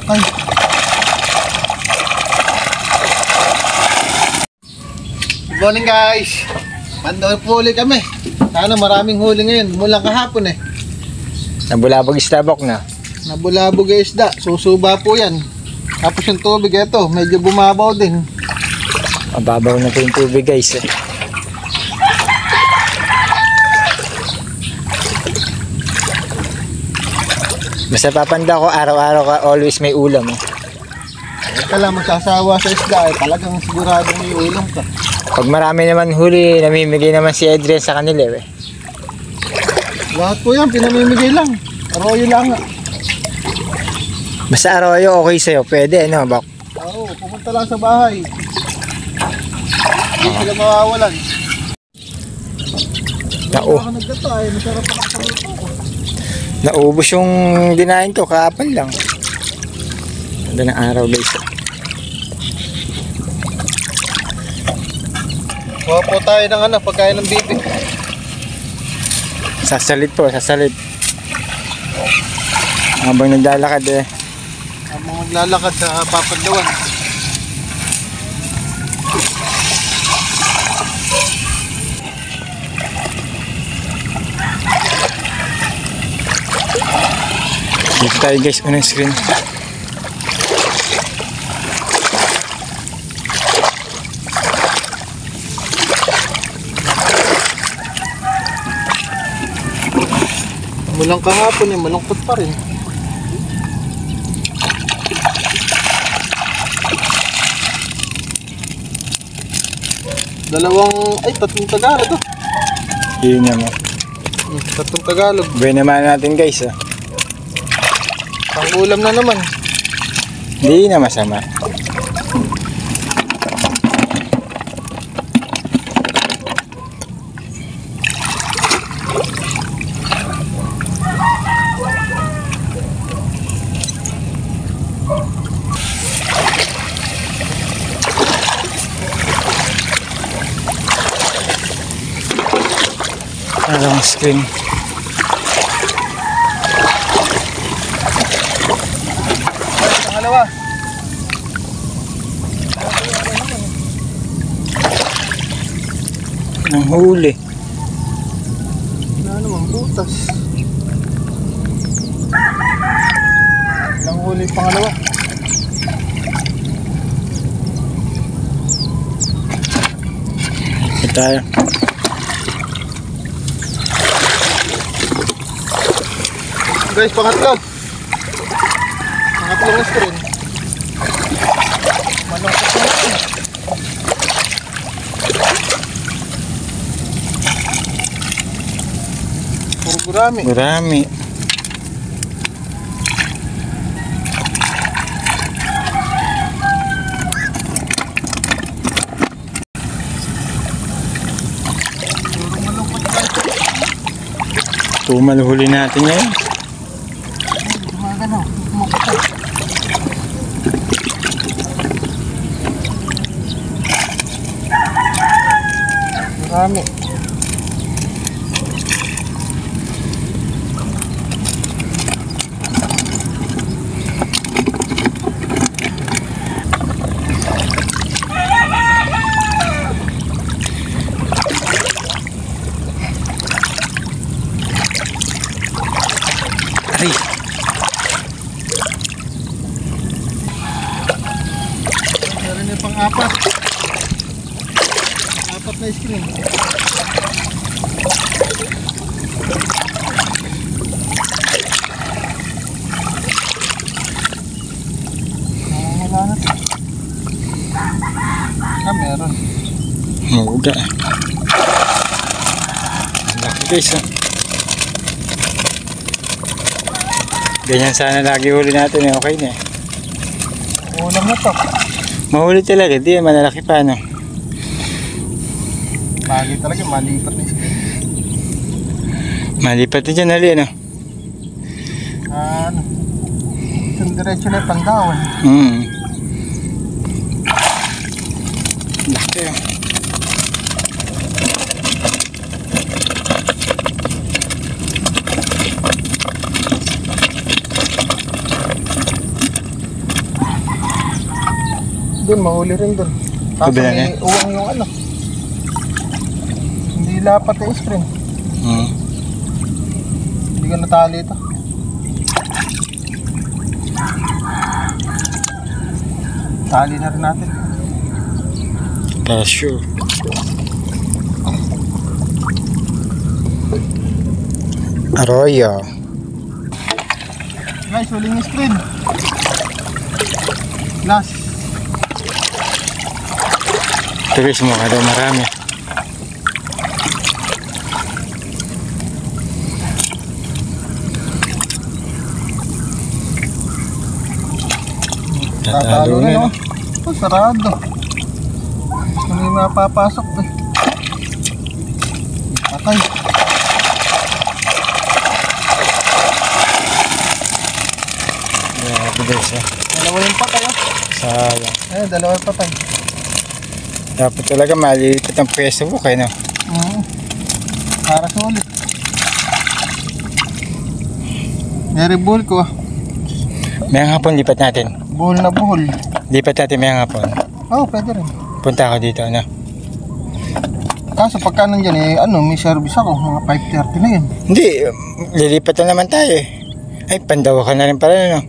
Okay. Good morning guys. Mandoon po ulit kami. Sana maraming huli ngayon. Mula kahapon eh. Nabulabog isda, Bok, na? Nabulabog ang isda. Susuba po yan. Tapos yung tubig ito, medyo bumabaw din. Mababaw na po yung tubig, guys, eh. Basta papanda ko, araw-araw ka, always may ulam, eh. Ito lang, magsasawa sa isda eh. Talagang siguradong may ulam ka. Pag marami naman huli, namimigay naman si Adrian sa kanila, eh. Lahat po yan, pinamimigay lang. Arroyo lang. Basta arroyo, okay sa'yo. Pwede, no, Bok? Oo, pumunta lang sa bahay. Hindi sila mawawalan. Masarap ang paluto ko. Naubos yung dinain ko, kahapon lang. Ganda ng araw, guys. Kuha po tayo ng pagkain ng bibi. Sasalit po, sasalit. Habang naglalakad, eh. Habang maglalakad sa Papandawan. Dito tayo, guys, unang screen. Mulang kahapon eh, malungkot pa rin. Tatlong Tagalog oh. Yun naman. Tatlong Tagalog. Buhay naman natin, guys, oh. Pang ulam na naman. Hindi na masama. Ang screen. Pangalawa. Ang huli. Wala namang butas. Ang huli pangalawa. Ito tayo. Guys, pangatlo. Pangatlo na screen. Malungkot na natin. Puro gurami. Gurami. Tumal huli natin ngayon. Marami. Ay. Meron na pang-apat. Apat na screen. Wala na. Meron. Muda. Laki, guys, oh. Ganyan sana lagi huli natin, eh. Okay na, eh. Ulam na to. Mahuli talaga, di malalaki pa, no? Pagi talaga, malipat na screen. Malipat na dyan, hali, ano? Yung diretso na yung Pandawan. Laki, oh. doon, mahuli rin doon. Kaso Kabila may uwang yung ano. Hindi lapat yung screen. Hindi ka natali ito. Tali na rin natin. Para sure. Arroyo. Guys, huling screen. Last. Tulis mo ka daw marami. Tatalo rin, na. oh. Oh, sarado. Hindi mapapasok eh. Patay. Grabe guys eh. Dalawa yung patay ah. Sayang. Eh, dalawa yung patay. Dapat talaga malilipat ang pwesto mo kayo no? Para sa ulit. Very bull ko ah. Mayang hapon lipat natin. Buhol na buhol. Lipat natin mayang hapon. Oo, pwede rin. Punta ako dito ano. Kaso pagka nandyan eh, ano, may service ako. Mga 5:30 na yun. Hindi, lilipat na naman tayo eh. Ay, Pandawa ka na rin pala no?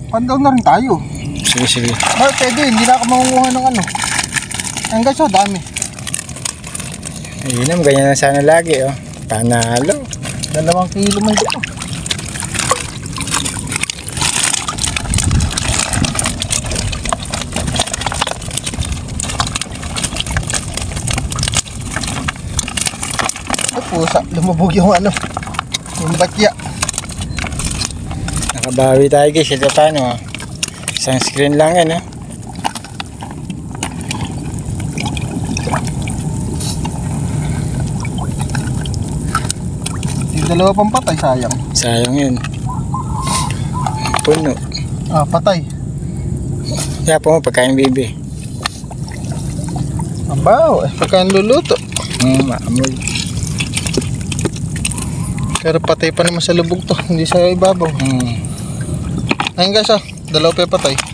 Pandaw na rin tayo. Sige, sige. Pwede, hindi na ako mangunguha ng ano. Hanggang sa dami. Ayun naman, ganyan na sana lagi oh. Panalo. 2 kilo man dito. Ay pusa, lumubog yung ano. Yung batya. Nakabawi tayo guys, ito paano oh. Isang screen lang yan oh. Yung dalawa pang patay, sayang. Sayang yun. Puno. Ah, patay. Kaya po mo pagkain bibi. Abaw, pagka luluto. Maamoy. Pero patay pa naman sa lubog to, hindi sa ibabaw. Ayun guys ah, 2 pa patay.